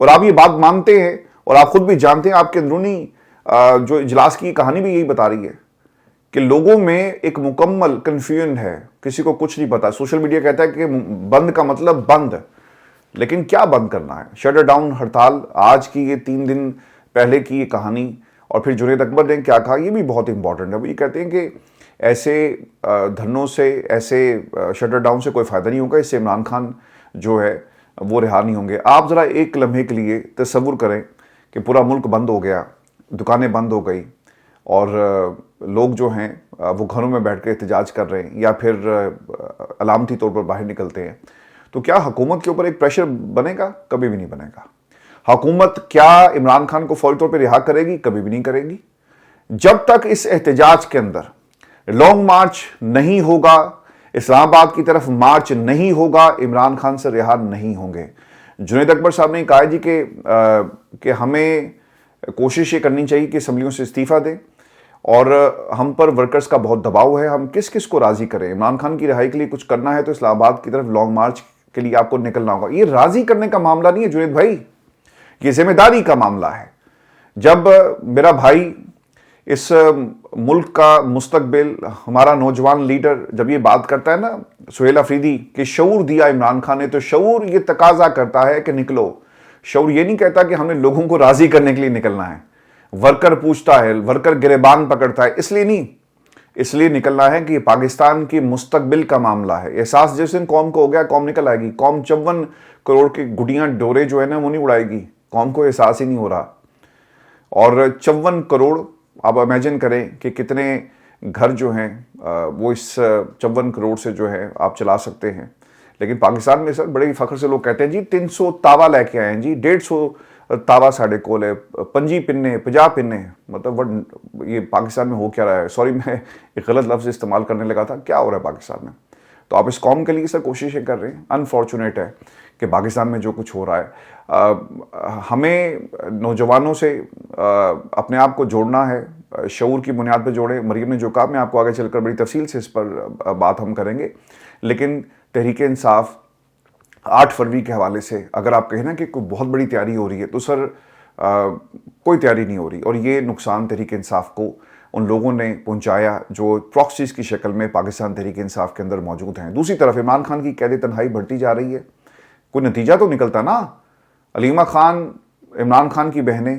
اور آپ یہ بات مانتے ہیں اور آپ خود بھی جانتے ہیں, آپ کے اندرونی جو اجلاس کی کہانی بھی یہی بتا رہی ہے کہ لوگوں میں ایک مکمل کنفیوژن ہے, کسی کو کچھ نہیں پتا. سوشل میڈیا کہتا ہے کہ بند کا مطلب بند, لیکن کیا بند کرنا ہے؟ شٹر ڈاؤن ہڑتال, آج کی یہ 3 دن پہلے کی یہ کہانی, اور پھر جنید اکبر نے کیا کہا یہ بھی بہت امپورٹنٹ ہے. وہ یہ کہتے ہیں کہ ایسے دھرنوں سے, ایسے شٹر ڈاؤن سے کوئی فائدہ نہیں ہوگا, اس سے عمران خان جو ہے وہ رہا نہیں ہوں گے. آپ ذرا ایک لمحے کے لیے تصور کریں کہ پورا ملک بند ہو گیا, دکانیں بند ہو گئی, اور لوگ جو ہیں وہ گھروں میں بیٹھ کے احتجاج کر رہے ہیں یا پھر علامتی طور پر باہر نکلتے ہیں. تو کیا حکومت کے اوپر ایک پریشر بنے گا؟ کبھی بھی نہیں بنے گا. حکومت کیا عمران خان کو فوری طور پہ رہا کرے گی؟ کبھی بھی نہیں کرے گی. جب تک اس احتجاج کے اندر لانگ مارچ نہیں ہوگا, اسلام آباد کی طرف مارچ نہیں ہوگا, عمران خان سے رہا نہیں ہوں گے. جنید اکبر صاحب نے کہا جی کہ ہمیں کوشش یہ کرنی چاہیے کہ اسمبلیوں سے استعفیٰ دیں, اور ہم پر ورکرز کا بہت دباؤ ہے, ہم کس کس کو راضی کریں. عمران خان کی رہائی کے لیے کچھ کرنا ہے تو اسلام آباد کی طرف لانگ مارچ کے لیے آپ کو نکلنا ہوگا. یہ راضی کرنے کا معاملہ نہیں ہے جنید بھائی, یہ ذمہ داری کا معاملہ ہے. جب میرا بھائی اس ملک کا مستقبل, ہمارا نوجوان لیڈر جب یہ بات کرتا ہے نا سہیل افریدی کہ شعور دیا عمران خان نے, تو شعور یہ تقاضا کرتا ہے کہ نکلو. شعور یہ نہیں کہتا کہ ہم نے لوگوں کو راضی کرنے کے لیے نکلنا ہے. ورکر پوچھتا ہے, ورکر گریبان پکڑتا ہے, اس لیے نہیں, اس لیے نکلنا ہے کہ یہ پاکستان کی مستقبل کا معاملہ ہے. احساس جس دن قوم کو ہو گیا, قوم نکل آئے گی. قوم 54 کروڑ کی گڈیاں ڈورے جو ہے نا وہ نہیں اڑائے گی. قوم کو احساس ہی نہیں ہو رہا. اور 54 کروڑ آپ امیجن کریں کہ کتنے گھر جو ہیں وہ اس 54 کروڑ سے جو ہے آپ چلا سکتے ہیں. لیکن پاکستان میں سر بڑے فخر سے لوگ کہتے ہیں جی 300 تاوا لے کے آئے ہیں جی, 150 تاوا ساڑھے کول ہے, 25 پنے 50 پنے. مطلب یہ پاکستان میں ہو کیا رہا ہے؟ سوری میں ایک غلط لفظ استعمال کرنے لگا تھا. کیا ہو رہا ہے پاکستان میں؟ تو آپ اس قوم کے لیے سر کوششیں کر رہے ہیں. انفارچونیٹ ہے کہ پاکستان میں جو کچھ ہو رہا ہے. ہمیں نوجوانوں سے اپنے آپ کو جوڑنا ہے, شعور کی بنیاد پہ جوڑیں. مریم نے جو کہا, میں آپ کو آگے چل کر بڑی تفصیل سے اس پر بات ہم کریں گے. لیکن تحریک انصاف 8 فروری کے حوالے سے اگر آپ کہیں نا کہ کوئی بہت بڑی تیاری ہو رہی ہے, تو سر کوئی تیاری نہیں ہو رہی. اور یہ نقصان تحریک انصاف کو ان لوگوں نے پہنچایا جو پراکسیز کی شکل میں پاکستان تحریک انصاف کے اندر موجود ہیں. دوسری طرف عمران خان کی قید تنہائی بڑھتی جا رہی ہے. کوئی نتیجہ تو نکلتا نا. علیمہ خان عمران خان کی بہنیں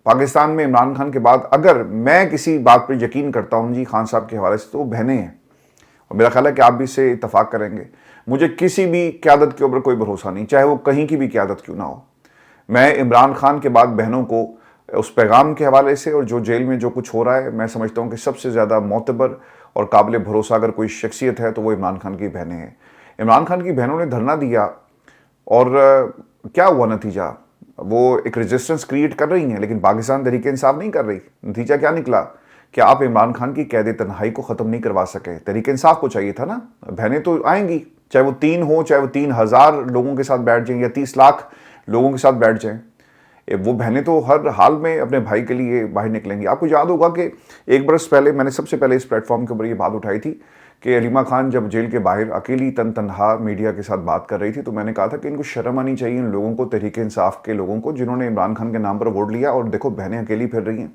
پاکستان میں عمران خان کے بعد, اگر میں کسی بات پر یقین کرتا ہوں جی خان صاحب کے حوالے سے, تو وہ بہنیں ہیں. اور میرا خیال ہے کہ آپ بھی اس سے اتفاق کریں گے. مجھے کسی بھی قیادت کے اوپر کوئی بھروسہ نہیں, چاہے وہ کہیں کی بھی قیادت کیوں نہ ہو. میں عمران خان کے بعد بہنوں کو اس پیغام کے حوالے سے اور جو جیل میں جو کچھ ہو رہا ہے, میں سمجھتا ہوں کہ سب سے زیادہ معتبر اور قابل بھروسہ اگر کوئی شخصیت ہے تو وہ عمران خان کی بہنیں ہیں. عمران خان کی بہنوں نے دھرنا دیا, اور کیا ہوا نتیجہ؟ وہ ایک ریزسٹنس کریٹ کر رہی ہیں, لیکن پاکستان تحریک انصاف نہیں کر رہی. نتیجہ کیا نکلا کہ آپ عمران خان کی قید تنہائی کو ختم نہیں کروا سکے. تحریک انصاف کو چاہیے تھا نا, بہنیں تو آئیں گی, چاہے وہ 3 ہوں, چاہے وہ 3,000 لوگوں کے ساتھ بیٹھ جائیں یا 30 لاکھ لوگوں کے ساتھ بیٹھ جائیں, وہ بہنیں تو ہر حال میں اپنے بھائی کے لیے باہر نکلیں گی. آپ کو یاد ہوگا کہ 1 برس پہلے میں نے سب سے پہلے اس پلیٹ فارم کے اوپر یہ بات اٹھائی تھی کہ علیمہ خان جب جیل کے باہر اکیلی تنہا میڈیا کے ساتھ بات کر رہی تھی, تو میں نے کہا تھا کہ ان کو شرم آنی چاہیے ان لوگوں کو, تحریک انصاف کے لوگوں کو, جنہوں نے عمران خان کے نام پر ووٹ لیا. اور دیکھو بہنیں اکیلی پھر رہی ہیں.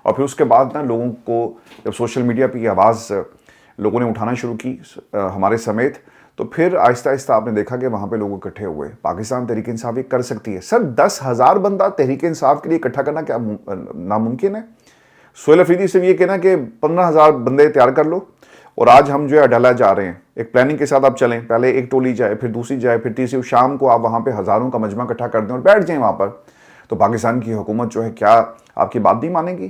اور پھر اس کے بعد نا لوگوں کو جب سوشل میڈیا پہ یہ آواز لوگوں نے اٹھانا شروع کی ہمارے سمیت, تو پھر آہستہ آہستہ آپ نے دیکھا کہ وہاں پہ لوگ اکٹھے ہوئے. پاکستان تحریک انصاف یہ کر سکتی ہے. سر 10,000 بندہ تحریک انصاف کے لیے اکٹھا کرنا کیا ناممکن ہے؟ سہیل افریدی سے یہ کہنا کہ 15,000 بندے تیار کر لو, اور آج ہم جو ہے اڈالہ جا رہے ہیں, ایک پلاننگ کے ساتھ آپ چلیں, پہلے ایک ٹولی جائے, پھر دوسری جائے, پھر تیسری, شام کو آپ وہاں پہ ہزاروں کا مجمع اکٹھا کر دیں اور بیٹھ جائیں وہاں پر. تو پاکستان کی حکومت جو ہے کیا آپ کی بات نہیں مانے گی؟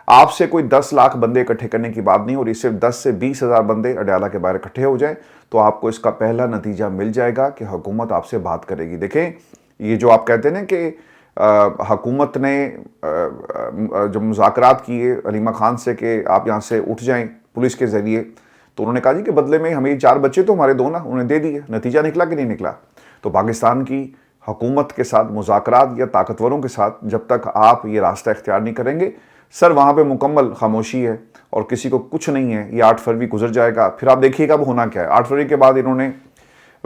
آپ سے کوئی 10 لاکھ بندے اکٹھے کرنے کی بات نہیں, اور اس صرف 10 سے 20,000 بندے اڈیالہ کے باہر اکٹھے ہو جائیں, تو آپ کو اس کا پہلا نتیجہ مل جائے گا کہ حکومت آپ سے بات کرے گی. دیکھیں یہ جو آپ کہتے ہیں نا کہ حکومت نے جب مذاکرات کیے علیمہ خان سے کہ آپ یہاں سے اٹھ جائیں پولیس کے ذریعے, تو انہوں نے کہا جی کہ بدلے میں ہمیں 4 بچے تو ہمارے دو نا, انہوں نے دے دیے. نتیجہ نکلا کہ نہیں نکلا؟ تو پاکستان کی حکومت کے ساتھ مذاکرات یا طاقتوروں کے ساتھ جب تک آپ یہ راستہ اختیار نہیں کریں گے, سر وہاں پہ مکمل خاموشی ہے اور کسی کو کچھ نہیں ہے. یہ 8 فروری گزر جائے گا, پھر آپ دیکھیے گا وہ ہونا کیا ہے. 8 فروری کے بعد انہوں نے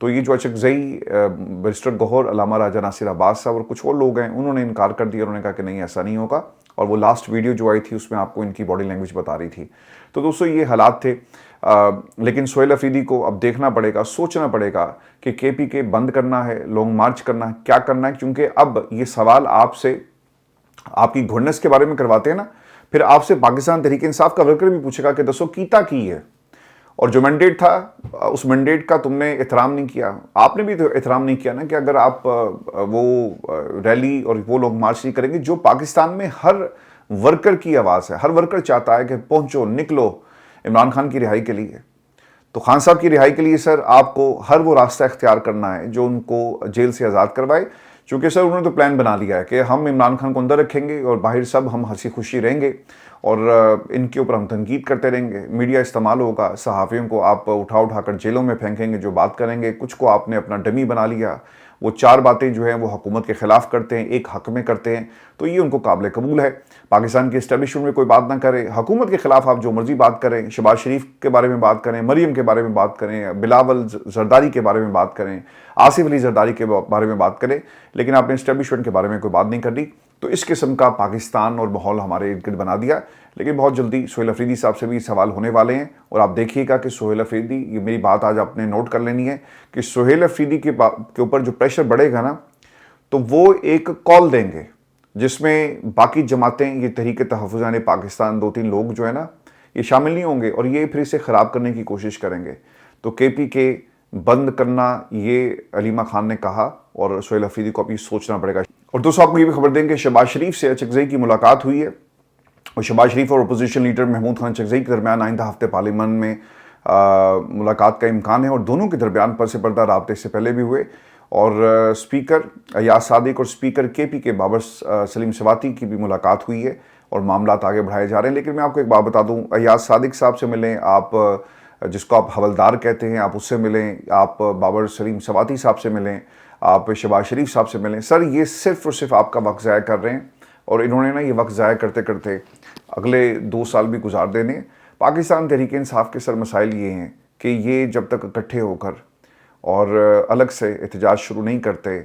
تو یہ جو اچکزئی بیرسٹر گوہر، علامہ راجہ ناصر عباس صاحب اور کچھ اور لوگ ہیں، انہوں نے انکار کر دیا، انہوں نے کہا کہ نہیں ایسا نہیں ہوگا، اور وہ لاسٹ ویڈیو جو آئی تھی اس میں آپ کو ان کی باڈی لینگویج بتا رہی تھی۔ تو دوستو یہ حالات تھے، لیکن سہیل افریدی کو اب دیکھنا پڑے گا، سوچنا پڑے گا کہ کے پی کے بند کرنا ہے، لانگ مارچ کرنا ہے، کیا کرنا ہے، کیونکہ اب یہ سوال آپ سے آپ کی گھڑنس کے بارے میں کرواتے ہیں نا، پھر آپ سے پاکستان تحریک انصاف کا ورکر بھی پوچھے گا کہ دسو کیتا کی ہے، اور جو مینڈیٹ تھا اس مینڈیٹ کا تم نے احترام نہیں کیا، آپ نے بھی تو احترام نہیں کیا نا، کہ اگر آپ وہ ریلی اور وہ لوگ مارچ نہیں کریں گے جو پاکستان میں ہر ورکر کی آواز ہے، ہر ورکر چاہتا ہے کہ پہنچو، نکلو عمران خان کی رہائی کے لیے، تو خان صاحب کی رہائی کے لیے سر آپ کو ہر وہ راستہ اختیار کرنا ہے جو ان کو جیل سے آزاد کروائے، چونکہ سر انہوں نے تو پلان بنا لیا ہے کہ ہم عمران خان کو اندر رکھیں گے اور باہر سب ہم ہنسی خوشی رہیں گے، اور ان کے اوپر ہم تنقید کرتے رہیں گے، میڈیا استعمال ہوگا، صحافیوں کو آپ اٹھا کر جیلوں میں پھینکیں گے جو بات کریں گے، کچھ کو آپ نے اپنا ڈمی بنا لیا، وہ 4 باتیں جو ہیں وہ حکومت کے خلاف کرتے ہیں، ایک حق میں کرتے ہیں، تو یہ ان کو قابل قبول ہے۔ پاکستان کی اسٹیبلشمنٹ میں کوئی بات نہ کرے، حکومت کے خلاف آپ جو مرضی بات کریں، شہباز شریف کے بارے میں بات کریں، مریم کے بارے میں بات کریں، بلاول زرداری کے بارے میں بات کریں، آصف علی زرداری کے بارے میں بات کریں، لیکن آپ نے اسٹیبلشمنٹ کے بارے میں کوئی بات نہیں کر دی، تو اس قسم کا پاکستان اور ماحول ہمارے ارد گرد بنا دیا۔ لیکن بہت جلدی سہیل افریدی صاحب سے بھی سوال ہونے والے ہیں، اور آپ دیکھیے گا کہ سہیل افریدی، یہ میری بات آج آپ نے نوٹ کر لینی ہے کہ سہیل افریدی کے اوپر جو پریشر بڑھے گا نا، تو وہ ایک کال دیں گے جس میں باقی جماعتیں، یہ تحریک تحفظ پاکستان 2-3 لوگ جو ہے نا، یہ شامل نہیں ہوں گے، اور یہ پھر اسے خراب کرنے کی کوشش کریں گے۔ تو کے پی کے بند کرنا یہ علیمہ خان نے کہا، اور سہیل افریدی کو اب یہ سوچنا پڑے گا۔ اور دوستو آپ کو یہ بھی خبر دیں کہ شہباز شریف سے اچکزئی کی ملاقات ہوئی ہے، اور شہباز شریف اور اپوزیشن لیڈر محمود خان اچکزئی کے درمیان آئندہ ہفتے پارلیمان میں ملاقات کا امکان ہے، اور دونوں کے درمیان پس پردہ رابطے سے پہلے بھی ہوئے، اور اسپیکر ایاز صادق اور اسپیکر کے پی کے بابر سلیم سواتی کی بھی ملاقات ہوئی ہے، اور معاملات آگے بڑھائے جا رہے ہیں۔ لیکن میں آپ کو ایک بات بتا دوں، ایاز صادق صاحب سے ملیں آپ، جس کو آپ حولدار کہتے ہیں، آپ اس سے ملیں، آپ بابر سلیم سواتی صاحب سے ملیں، آپ شہباز شریف صاحب سے ملیں، سر یہ صرف اور صرف آپ کا وقت ضائع کر رہے ہیں، اور انہوں نے نا یہ وقت ضائع کرتے کرتے اگلے 2 سال بھی گزار دینے۔ پاکستان تحریک انصاف کے سر مسائل یہ ہیں کہ یہ جب تک اکٹھے ہو کر اور الگ سے احتجاج شروع نہیں کرتے،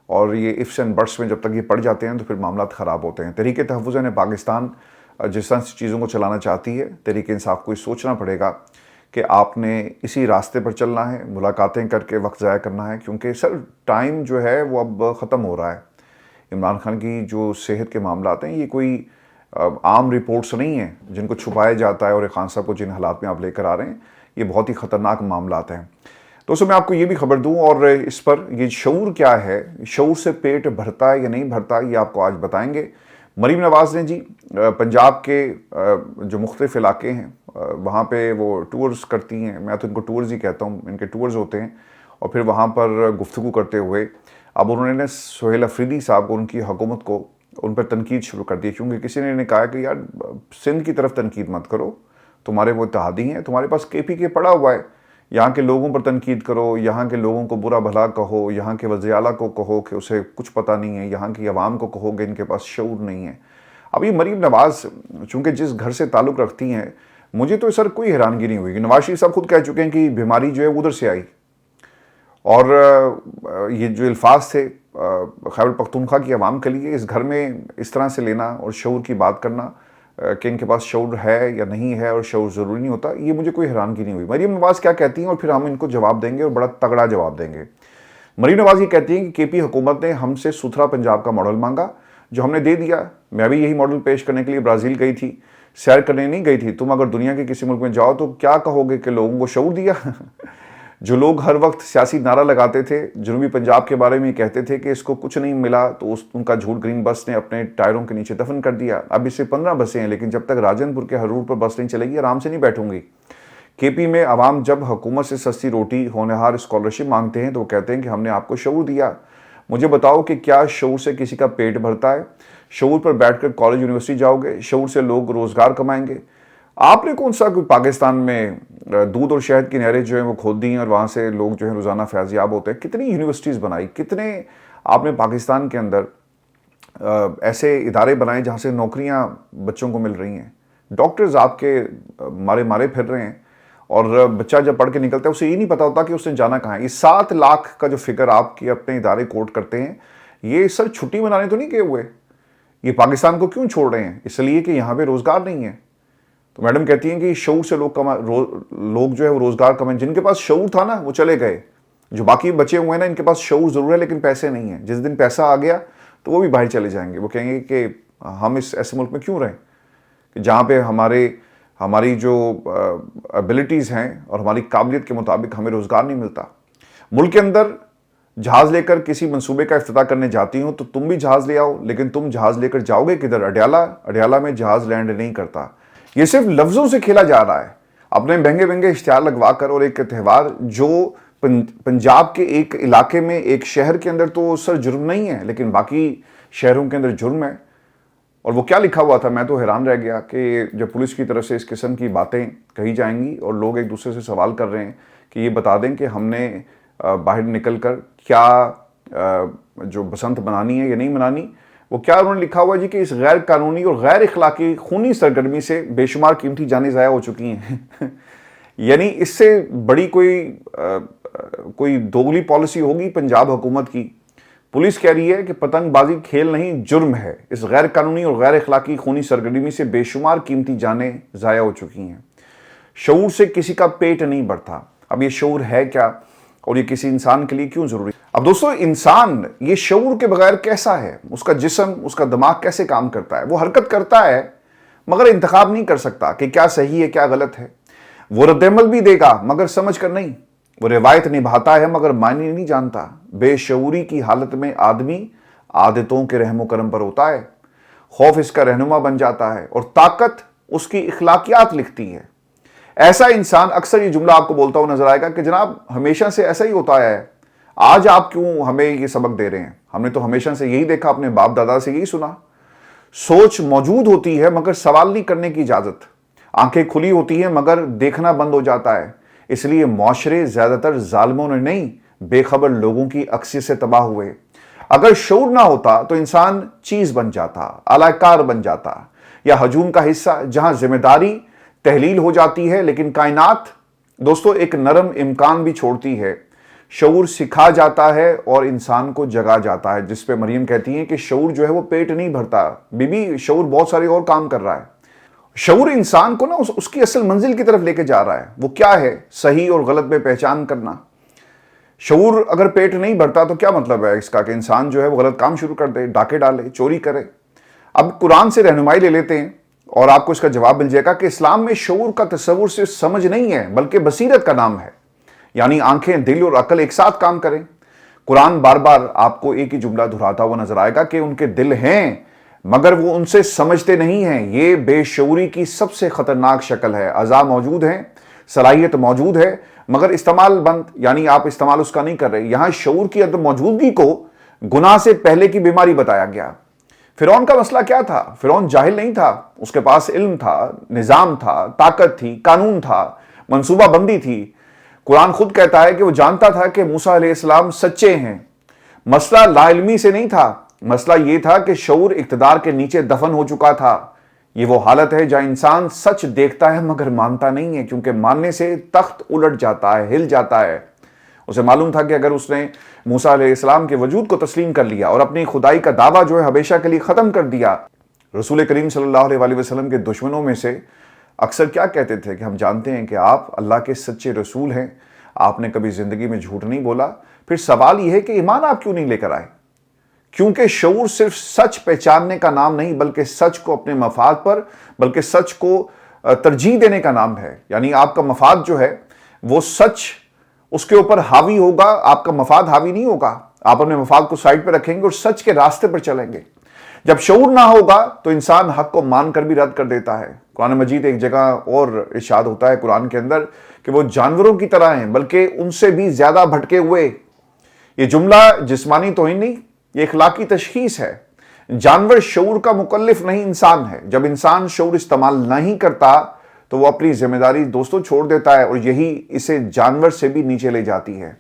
اور یہ ifs اینڈ بٹس میں جب تک یہ پڑ جاتے ہیں تو پھر معاملات خراب ہوتے ہیں۔ تحریک تحفظ پاکستان جس طرح سے چیزوں کو چلانا چاہتی ہے، تحریک انصاف کو یہ سوچنا پڑے گا کہ آپ نے اسی راستے پر چلنا ہے، ملاقاتیں کر کے وقت ضائع کرنا ہے، کیونکہ سر ٹائم جو ہے وہ اب ختم ہو رہا ہے۔ عمران خان کی جو صحت کے معاملات ہیں، یہ کوئی عام رپورٹس نہیں ہیں جن کو چھپایا جاتا ہے، اور خان صاحب کو جن حالات میں آپ لے کر آ رہے ہیں، یہ بہت ہی خطرناک معاملات ہیں۔ دوستو میں آپ کو یہ بھی خبر دوں، اور اس پر یہ شعور کیا ہے، شعور سے پیٹ بھرتا ہے یا نہیں بھرتا، یہ آپ کو آج بتائیں گے۔ مریم نواز نے جی پنجاب کے جو مختلف علاقے ہیں وہاں پہ وہ ٹورز کرتی ہیں، میں تو ان کو ٹورز ہی کہتا ہوں، ان کے ٹورز ہوتے ہیں، اور پھر وہاں پر گفتگو کرتے ہوئے اب انہوں نے سہیل افریدی صاحب کو، ان کی حکومت کو، ان پر تنقید شروع کر دی، کیونکہ کسی نے انہیں کہا کہ یار سندھ کی طرف تنقید مت کرو، تمہارے وہ اتحادی ہیں، تمہارے پاس کے پی کے پڑا ہوا ہے، یہاں کے لوگوں پر تنقید کرو، یہاں کے لوگوں کو برا بھلا کہو، یہاں کے وزیر اعلیٰ کو کہو کہ اسے کچھ پتہ نہیں ہے، یہاں کی عوام کو کہو کہ ان کے پاس شعور نہیں ہے۔ اب یہ مریم نواز چونکہ جس گھر سے تعلق رکھتی ہیں، مجھے تو سر کوئی حیرانگی نہیں ہوئی کہ نواز شریف صاحب خود کہہ چکے ہیں کہ بیماری جو ہے ادھر سے آئی، اور یہ جو الفاظ تھے خیبر پختونخوا کی عوام کے لیے، اس گھر میں اس طرح سے لینا اور شعور کی بات کرنا کہ ان کے پاس شعور ہے یا نہیں ہے، اور شعور ضروری نہیں ہوتا، یہ مجھے کوئی حیرانگی نہیں ہوئی۔ مریم نواز کیا کہتی ہیں، اور پھر ہم ان کو جواب دیں گے، اور بڑا تگڑا جواب دیں گے۔ مریم نواز یہ کہتی ہیں کہ کے پی حکومت نے ہم سے ستھرا پنجاب کا ماڈل مانگا، جو ہم نے دے دیا۔ میں بھی یہی ماڈل پیش کرنے کے لیے برازیل گئی تھی، سیر کرنے نہیں گئی تھی۔ تم اگر دنیا کے کسی ملک میں جاؤ تو کیا کہو گے کہ لوگوں کو شعور دیا؟ جو لوگ ہر وقت سیاسی نعرہ لگاتے تھے، جنوبی پنجاب کے بارے میں کہتے تھے کہ اس کو کچھ نہیں ملا، تو ان کا جھوٹ گرین بس نے اپنے ٹائروں کے نیچے دفن کر دیا۔ اب اس سے 15 بسیں ہیں، لیکن جب تک راجن پور کے ہر روٹ پر بس نہیں چلے گی، آرام سے نہیں بیٹھوں گی۔ کے پی میں عوام جب حکومت سے سستی روٹی، ہونہار اسکالرشپ مانگتے ہیں تو وہ کہتے ہیں کہ ہم نے آپ کو شعور دیا۔ مجھے بتاؤ کہ کیا شعور سے کسی کا پیٹ بھرتا ہے؟ شعور پر بیٹھ کر کالج یونیورسٹی جاؤ گے، شعور سے لوگ روزگار کمائیں گے۔ آپ نے کون سا کوئی پاکستان میں دودھ اور شہد کی نہریں جو ہیں وہ کھود دی ہیں، اور وہاں سے لوگ جو ہیں روزانہ فیضیاب ہوتے ہیں؟ کتنی یونیورسٹیز بنائی، کتنے آپ نے پاکستان کے اندر ایسے ادارے بنائے جہاں سے نوکریاں بچوں کو مل رہی ہیں، ڈاکٹرز آپ کے مارے پھر رہے ہیں، اور بچہ جب پڑھ کے نکلتا ہے اسے یہ نہیں پتا ہوتا کہ اس نے جانا کہاں ہے. یہ 7 لاکھ کا جو فگر آپ کی اپنے ادارے کوٹ کرتے ہیں, یہ سر چھٹی منانے تو نہیں کیے ہوئے. یہ پاکستان کو کیوں چھوڑ رہے ہیں؟ اس لیے کہ یہاں پہ روزگار نہیں ہے. تو میڈم کہتی ہیں کہ شعور سے لوگ جو ہے وہ روزگار کمائیں. جن کے پاس شعور تھا نا وہ چلے گئے. جو باقی بچے ہوئے ہیں نا ان کے پاس شعور ضرور ہے لیکن پیسے نہیں ہیں. جس دن پیسہ آ گیا تو وہ بھی باہر چلے جائیں گے. وہ کہیں گے کہ ہم اس ایسے ملک میں کیوں رہیں کہ جہاں پہ ہماری جو ابیلٹیز ہیں اور ہماری قابلیت کے مطابق ہمیں روزگار نہیں ملتا. ملک کے اندر جہاز لے کر کسی منصوبے کا افتتاح کرنے جاتی ہوں تو تم بھی جہاز لے آؤ, لیکن تم جہاز لے کر جاؤ گے کدھر؟ اڈیالہ میں جہاز لینڈ نہیں کرتا. یہ صرف لفظوں سے کھیلا جا رہا ہے اپنے مہنگے اشتہار لگوا کر. اور ایک تہوار جو پنجاب کے ایک علاقے میں ایک شہر کے اندر تو سر جرم نہیں ہے لیکن باقی شہروں کے اندر جرم ہے. اور وہ کیا لکھا ہوا تھا, میں تو حیران رہ گیا کہ جب پولیس کی طرف سے اس قسم کی باتیں کہی جائیں گی اور لوگ ایک دوسرے سے سوال کر رہے ہیں کہ یہ بتا دیں کہ ہم نے باہر نکل کر کیا جو بسنت منانی ہے یا نہیں منانی. وہ کیا انہوں نے لکھا ہوا جی کہ اس غیر قانونی اور غیر اخلاقی خونی سرگرمی سے بے شمار قیمتی جانیں ضائع ہو چکی ہیں. یعنی اس سے بڑی کوئی دوگلی پالیسی ہوگی پنجاب حکومت کی. پولیس کہہ رہی ہے کہ پتنگ بازی کھیل نہیں جرم ہے. اس غیر قانونی اور غیر اخلاقی خونی سرگرمی سے بے شمار قیمتی جانیں ضائع ہو چکی ہیں. شعور سے کسی کا پیٹ نہیں بھرتا. اب یہ شعور ہے کیا اور یہ کسی انسان کے لیے کیوں ضروری؟ اب دوستو انسان یہ شعور کے بغیر کیسا ہے؟ اس کا جسم, اس کا دماغ کیسے کام کرتا ہے؟ وہ حرکت کرتا ہے مگر انتخاب نہیں کر سکتا کہ کیا صحیح ہے کیا غلط ہے. وہ رد عمل بھی دے گا مگر سمجھ کر نہیں. وہ روایت نبھاتا ہے مگر معنی نہیں جانتا. بے شعوری کی حالت میں آدمی عادتوں کے رحم و کرم پر ہوتا ہے. خوف اس کا رہنما بن جاتا ہے اور طاقت اس کی اخلاقیات لکھتی ہے. ایسا انسان اکثر یہ جملہ آپ کو بولتا ہوا نظر آئے گا کہ جناب ہمیشہ سے ایسا ہی ہوتا ہے, آج آپ کیوں ہمیں یہ سبق دے رہے ہیں؟ ہم نے تو ہمیشہ سے یہی دیکھا, اپنے باپ دادا سے یہی سنا. سوچ موجود ہوتی ہے مگر سوال نہیں کرنے کی اجازت. آنکھیں کھلی ہوتی ہیں مگر دیکھنا بند ہو جاتا ہے. اس لیے معاشرے زیادہ تر ظالموں نے نہیں بے خبر لوگوں کی اکثریت سے تباہ ہوئے. اگر شعور نہ ہوتا تو انسان چیز بن جاتا, اعلی کار بن جاتا یا ہجوم کا حصہ جہاں ذمہ داری تحلیل ہو جاتی ہے. لیکن کائنات دوستو ایک نرم امکان بھی چھوڑتی ہے. شعور سکھا جاتا ہے اور انسان کو جگا جاتا ہے, جس پہ مریم کہتی ہیں کہ شعور جو ہے وہ پیٹ نہیں بھرتا. بی بی شعور بہت سارے اور کام کر رہا ہے. شعور انسان کو نا اس کی اصل منزل کی طرف لے کے جا رہا ہے. وہ کیا ہے؟ صحیح اور غلط میں پہچان کرنا. شعور اگر پیٹ نہیں بھرتا تو کیا مطلب ہے اس کا کہ انسان جو ہے وہ غلط کام شروع کر دے, ڈاکے ڈالے, چوری کرے. اب قرآن سے رہنمائی لے لیتے ہیں اور آپ کو اس کا جواب مل جائے گا کہ اسلام میں شعور کا تصور صرف سمجھ نہیں ہے بلکہ بصیرت کا نام ہے. یعنی آنکھیں, دل اور عقل ایک ساتھ کام کریں. قرآن بار بار آپ کو ایک ہی جملہ دہراتا ہوا نظر آئے گا کہ ان کے دل ہیں مگر وہ ان سے سمجھتے نہیں ہیں. یہ بے شعوری کی سب سے خطرناک شکل ہے. اعضاء موجود ہیں, صلاحیت موجود ہے مگر استعمال بند, یعنی آپ استعمال اس کا نہیں کر رہے. یہاں شعور کی عدم موجودگی کو گناہ سے پہلے کی بیماری بتایا گیا. فرعون کا مسئلہ کیا تھا؟ فرعون جاہل نہیں تھا, اس کے پاس علم تھا, نظام تھا, طاقت تھی, قانون تھا, منصوبہ بندی تھی. قرآن خود کہتا ہے کہ وہ جانتا تھا کہ موسیٰ علیہ السلام سچے ہیں. مسئلہ لا علمی سے نہیں تھا, مسئلہ یہ تھا کہ شعور اقتدار کے نیچے دفن ہو چکا تھا. یہ وہ حالت ہے جہاں انسان سچ دیکھتا ہے مگر مانتا نہیں ہے, کیونکہ ماننے سے تخت الٹ جاتا ہے, ہل جاتا ہے. اسے معلوم تھا کہ اگر اس نے موسیٰ علیہ السلام کے وجود کو تسلیم کر لیا اور اپنی خدائی کا دعویٰ جو ہے ہمیشہ کے لیے ختم کر دیا. رسول کریم صلی اللہ علیہ وسلم کے دشمنوں میں سے اکثر کیا کہتے تھے کہ ہم جانتے ہیں کہ آپ اللہ کے سچے رسول ہیں, آپ نے کبھی زندگی میں جھوٹ نہیں بولا. پھر سوال یہ ہے کہ ایمان آپ کیوں نہیں لے کر آئے؟ کیونکہ شعور صرف سچ پہچاننے کا نام نہیں بلکہ سچ کو اپنے مفاد پر, بلکہ سچ کو ترجیح دینے کا نام ہے. یعنی آپ کا مفاد جو ہے وہ سچ اس کے اوپر حاوی ہوگا, آپ کا مفاد حاوی نہیں ہوگا. آپ اپنے مفاد کو سائڈ پہ رکھیں گے اور سچ کے راستے پر چلیں گے. جب شعور نہ ہوگا تو انسان حق کو مان کر بھی رد کر دیتا ہے. قرآن مجید ایک جگہ اور ارشاد ہوتا ہے قرآن کے اندر کہ وہ جانوروں کی طرح ہیں بلکہ ان سے بھی زیادہ بھٹکے ہوئے. یہ جملہ جسمانی توہین نہیں, یہ اخلاقی تشخیص ہے. جانور شعور کا مکلف نہیں, انسان ہے. جب انسان شعور استعمال نہیں کرتا تو وہ اپنی ذمہ داری دوستوں چھوڑ دیتا ہے اور یہی اسے جانور سے بھی نیچے لے جاتی ہے.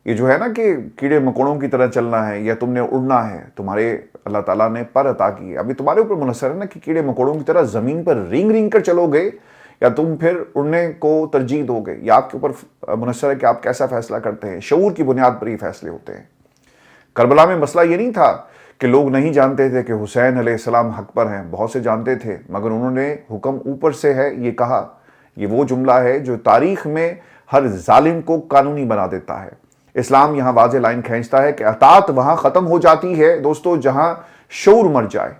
یہ جو ہے نا کہ کیڑے مکوڑوں کی طرح چلنا ہے یا تم نے اڑنا ہے, تمہارے اللہ تعالیٰ نے پر عطا کی ہے. ابھی تمہارے اوپر منحصر ہے نا کہ کیڑے مکوڑوں کی طرح زمین پر رینگ رینگ کر چلو گے یا تم پھر اڑنے کو ترجیح دو گے؟ یہ آپ کے اوپر منحصر ہے کہ آپ کیسا فیصلہ کرتے ہیں. شعور کی بنیاد پر یہ فیصلے ہوتے ہیں. کربلا میں مسئلہ یہ نہیں تھا کہ لوگ نہیں جانتے تھے کہ حسین علیہ السلام حق پر ہیں، بہت سے جانتے تھے، مگر انہوں نے حکم اوپر سے ہے یہ کہا. یہ وہ جملہ ہے جو تاریخ میں ہر ظالم کو قانونی بنا دیتا ہے. اسلام یہاں واضح لائن کھینچتا ہے کہ اطاعت وہاں ختم ہو جاتی ہے دوستو جہاں شعور مر جائے.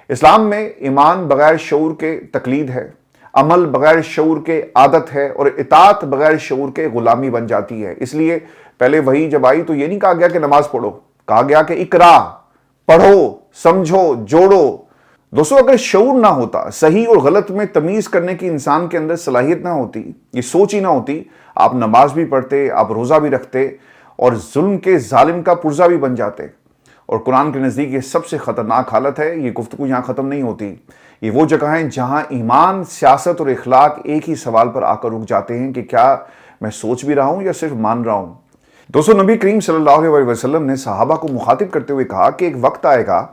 اسلام میں ایمان بغیر شعور کے تقلید ہے، عمل بغیر شعور کے عادت ہے، اور اطاعت بغیر شعور کے غلامی بن جاتی ہے. اس لیے پہلے وحی جب آئی تو یہ نہیں کہا گیا کہ نماز پڑھو، کہا گیا کہ اقرا، پڑھو، سمجھو، جوڑو. دوستو اگر شعور نہ ہوتا، صحیح اور غلط میں تمیز کرنے کی انسان کے اندر صلاحیت نہ ہوتی، یہ سوچ ہی نہ ہوتی، آپ نماز بھی پڑھتے، آپ روزہ بھی رکھتے اور ظلم کے ظالم کا پرزہ بھی بن جاتے. اور قرآن کے نزدیک یہ سب سے خطرناک حالت ہے. یہ گفتگو یہاں ختم نہیں ہوتی. یہ وہ جگہ ہیں جہاں ایمان، سیاست اور اخلاق ایک ہی سوال پر آ کر رک جاتے ہیں کہ کیا میں سوچ بھی رہا ہوں یا صرف مان رہا ہوں. دوستو نبی کریم صلی اللہ علیہ وسلم نے صحابہ کو مخاطب کرتے ہوئے کہا کہ ایک وقت آئے گا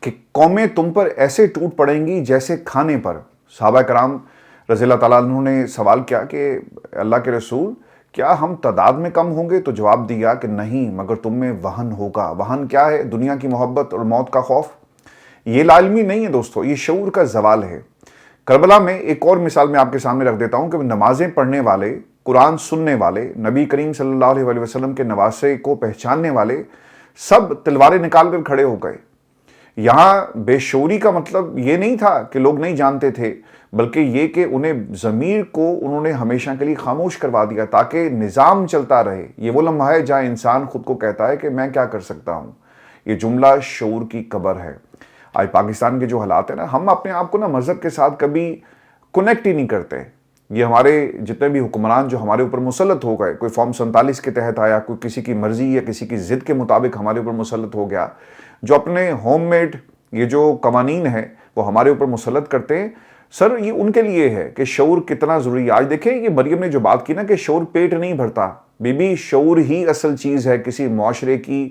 کہ قومیں تم پر ایسے ٹوٹ پڑیں گی جیسے کھانے پر. صحابہ کرام رضی اللہ تعالیٰ عنہ نے سوال کیا کہ اللہ کے رسول کیا ہم تعداد میں کم ہوں گے؟ تو جواب دیا کہ نہیں، مگر تم میں وہن ہوگا. وہن کیا ہے؟ دنیا کی محبت اور موت کا خوف. یہ لا علمی نہیں ہے دوستو، یہ شعور کا زوال ہے. کربلا میں ایک اور مثال میں آپ کے سامنے رکھ دیتا ہوں کہ نمازیں پڑھنے والے، قرآن سننے والے، نبی کریم صلی اللہ علیہ وسلم کے نواسے کو پہچاننے والے سب تلواریں نکال کر کھڑے ہو گئے. یہاں بے شعوری کا مطلب یہ نہیں تھا کہ لوگ نہیں جانتے تھے، بلکہ یہ کہ انہیں ضمیر کو انہوں نے ہمیشہ کے لیے خاموش کروا دیا تاکہ نظام چلتا رہے. یہ وہ لمحہ ہے جہاں انسان خود کو کہتا ہے کہ میں کیا کر سکتا ہوں. یہ جملہ شعور کی قبر ہے. آج پاکستان کے جو حالات ہیں نا، ہم اپنے آپ کو نا مذہب کے ساتھ کبھی کنیکٹ ہی نہیں کرتے. یہ ہمارے جتنے بھی حکمران جو ہمارے اوپر مسلط ہو گئے، کوئی فارم 47 کے تحت آیا، کوئی کسی کی مرضی یا کسی کی ضد کے مطابق ہمارے اوپر مسلط ہو گیا، جو اپنے ہوم میڈ یہ جو قوانین ہیں وہ ہمارے اوپر مسلط کرتے ہیں. سر یہ ان کے لیے ہے کہ شعور کتنا ضروری ہے. آج دیکھیں یہ مریم نے جو بات کی نا کہ شعور پیٹ نہیں بھرتا. بی شعور ہی اصل چیز ہے کسی معاشرے کی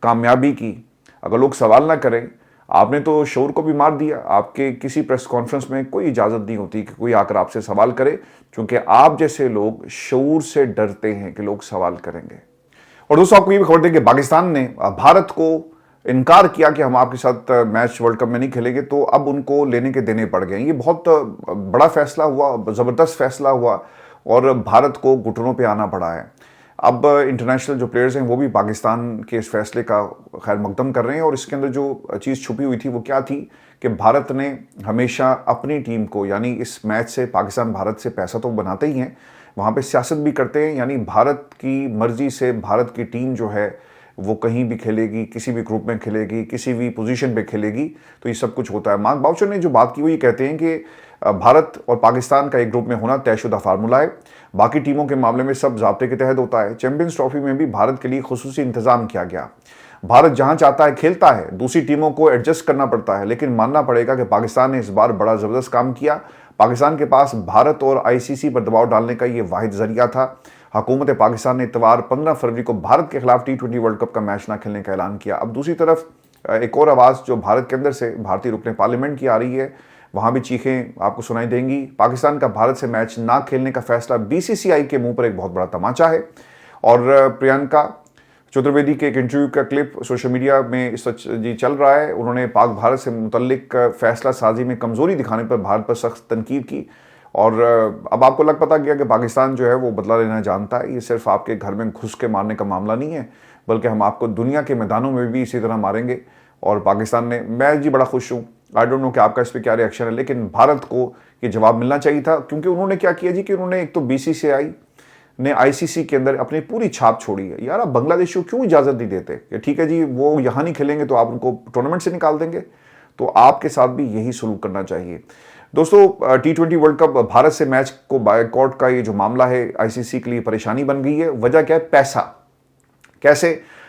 کامیابی کی. اگر لوگ سوال نہ کریں، آپ نے تو شعور کو بھی مار دیا. آپ کے کسی پریس کانفرنس میں کوئی اجازت نہیں ہوتی کہ کوئی آ کر آپ سے سوال کرے، چونکہ آپ جیسے لوگ شعور سے ڈرتے ہیں کہ لوگ سوال کریں گے. اور دوستوں آپ کو یہ بھی خبر دیں کہ پاکستان نے بھارت کو انکار کیا کہ ہم آپ کے ساتھ میچ ورلڈ کپ میں نہیں کھیلیں گے، تو اب ان کو لینے کے دینے پڑ گئے. یہ بہت بڑا فیصلہ ہوا، زبردست فیصلہ ہوا، اور بھارت کو گھٹنوں پہ آنا پڑا ہے. اب انٹرنیشنل جو پلیئرز ہیں وہ بھی پاکستان کے اس فیصلے کا خیر مقدم کر رہے ہیں. اور اس کے اندر جو چیز چھپی ہوئی تھی وہ کیا تھی کہ بھارت نے ہمیشہ اپنی ٹیم کو، یعنی اس میچ سے پاکستان بھارت سے پیسہ تو بناتے ہی ہیں، وہاں پہ سیاست بھی کرتے ہیں. یعنی بھارت کی مرضی سے بھارت کی ٹیم جو ہے وہ کہیں بھی کھیلے گی، کسی بھی گروپ میں کھیلے گی، کسی بھی پوزیشن پہ کھیلے گی. تو یہ سب کچھ ہوتا ہے. مارک باؤچر نے جو بات کی وہ یہ کہتے ہیں کہ بھارت اور پاکستان کا ایک گروپ میں ہونا طے شدہ فارمولہ ہے، باقی ٹیموں کے معاملے میں سب ضابطے کے تحت ہوتا ہے. چیمپئنز ٹرافی میں بھی بھارت کے لیے خصوصی انتظام کیا گیا. بھارت جہاں چاہتا ہے کھیلتا ہے، دوسری ٹیموں کو ایڈجسٹ کرنا پڑتا ہے. لیکن ماننا پڑے گا کہ پاکستان نے اس بار بڑا زبردست کام کیا. پاکستان کے پاس بھارت اور ICC پر دباؤ ڈالنے کا یہ واحد ذریعہ تھا. حکومت پاکستان نے اتوار 15 فروری کو بھارت کے خلاف T20 ورلڈ کپ کا میچ نہ کھیلنے کا اعلان کیا. اب دوسری طرف ایک اور آواز جو بھارت کے اندر سے بھارتی رکن پارلیمنٹ کی آ رہی ہے، وہاں بھی چیخیں آپ کو سنائی دیں گی. پاکستان کا بھارت سے میچ نہ کھیلنے کا فیصلہ BCCI کے منہ پر ایک بہت بڑا تماچا ہے. اور پرینکا چترویدی کے ایک انٹرویو کا کلپ سوشل میڈیا میں اس وقت چل رہا ہے. انہوں نے پاک بھارت سے متعلق فیصلہ سازی میں کمزوری دکھانے پر بھارت پر سخت تنقید کی. اور اب آپ کو لگ پتا گیا کہ پاکستان جو ہے وہ بدلہ لینا جانتا ہے. یہ صرف آپ کے گھر میں گھس کے مارنے کا معاملہ نہیں ہے، بلکہ ہم آپ کو دنیا کے میدانوں میں بھی اسی طرح ماریں گے. اور پاکستان نے، میں بڑا خوش ہوں. آئی ڈونٹ نو کہ آپ کا اس پہ کیا ریئیکشن ہے، لیکن بھارت کو یہ جواب ملنا چاہیے تھا. کیونکہ انہوں نے کیا کیا کہ انہوں نے ایک تو BCCI نے ICC کے اندر اپنی پوری چھاپ چھوڑی ہے. یار آپ بنگلہ دیش کو کیوں اجازت نہیں دیتے کہ ٹھیک ہے جی وہ یہاں نہیں کھیلیں گے تو آپ ان کو ٹورنامنٹ سے نکال دیں گے؟ تو آپ کے ساتھ بھی یہی سلوک کرنا چاہیے. دوستو T20 ورلڈ کپ بھارت سے میچ کو بائیکاٹ کا یہ جو معاملہ ہے ICC کے لیے پریشانی بن گئی ہے. وجہ کیا ہے؟ پیسہ. کیسے؟